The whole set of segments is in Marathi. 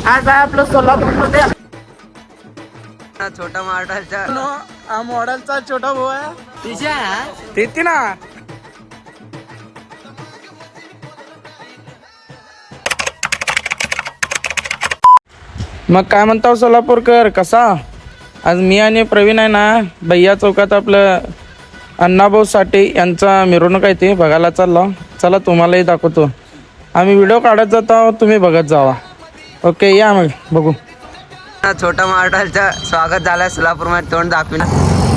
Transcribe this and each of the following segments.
आज आहे आपलं सोलापूरमध्ये छोटा मॉडेलचा हा मॉडेलचा छोटा भाऊ आहे तिथे ना. मग काय म्हणता सोलापूरकर कसा? आज मी आणि प्रवीण आहे ना भैया चौकात आपलं अण्णाभाऊ साठे यांचा मिरवणूक आहे ते बघायला चाललो. चला तुम्हालाही दाखवतो. आम्ही व्हिडिओ काढत जातो, तुम्ही बघत जावा. ओके या मग बघू. छोटा मॉडेलचा स्वागत झालं सोलापूर मध्ये. तोंड दाखवी ना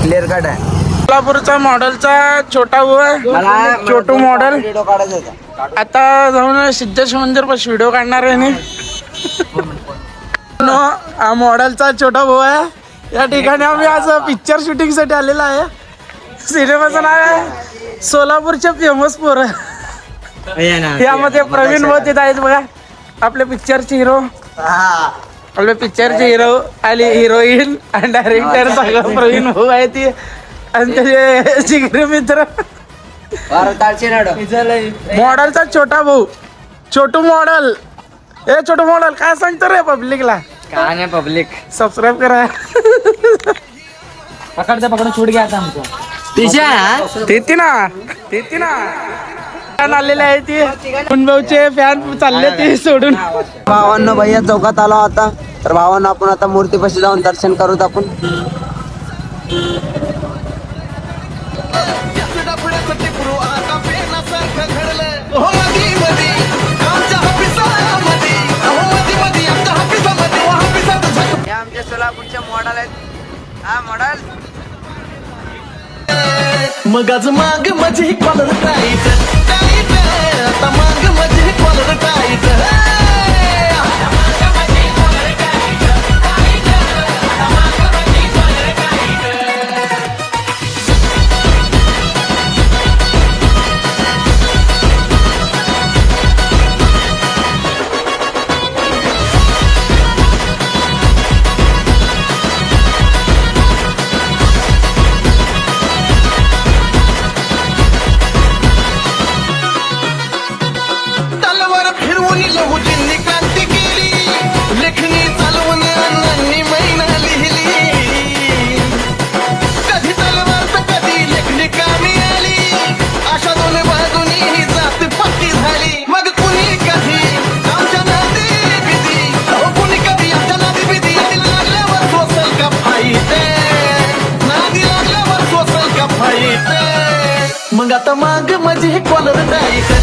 क्लिअर कट आहे. सोलापूरचा मॉडेलचा छोटा भाऊ आहे, छोटू मॉडेल. व्हिडिओ काढायचा होता. आता जाऊन सिद्धेश्वर मंदिर पाशी व्हिडिओ काढणार आहे ना. हा मॉडेलचा छोटा भाऊ आहे. या ठिकाणी आम्ही आज पिक्चर शूटिंग साठी आलेला आहे. सिनेमाचं नाव आहे सोलापूरचे फेमस पोरं. यामध्ये प्रवीण भाऊ आहेत बघा, आपल्या पिक्चरचे हिरो, आपल्या पिक्चरचे हिरो आणि हिरोईन आणि डायरेक्टर सगळं प्रवीण भाऊ आहे ती. आणि त्याचे जिगरी मित्र मॉडेलचा छोटा भाऊ छोटू मॉडेल. ए छोटू मॉडेल काय सांगतो रे पब्लिकला? काय नाही पब्लिक सबस्क्राईब करा. पकडून छूट घ्या आता आमचं. तिथे ना आलेले आहे ती भाऊचे फॅन चालले ते सोडून. भावांना भैया चौकात आलो आता. तर भावांना आपण आता मूर्तीपाशी जाऊन दर्शन करूत आपण. हे आमच्या सोलापूरचे मॉडेल आहेत. हा मॉडेल मग आज माग माझी कॉलर टाईट टाईट, आता माग माझी कॉलर टाईट. तलवार फिरवून लहुजींनी क्रांती केली, लेखणी चालवून अण्णांनी महिना लिहिली. कधी तलवार तर कधी लेखणी कामी आली, अशा दोन बाजूनी ही जात पक्की झाली. मग कुणी कधी आमच्या नादी बिदी, कुणी कधी आमच्या नादी बिदी. नादी लागल्यावर सोसल का फाईट, नादी लागल्यावर सोसल का फाईट. मग आता माग माझी कॉलर टाईट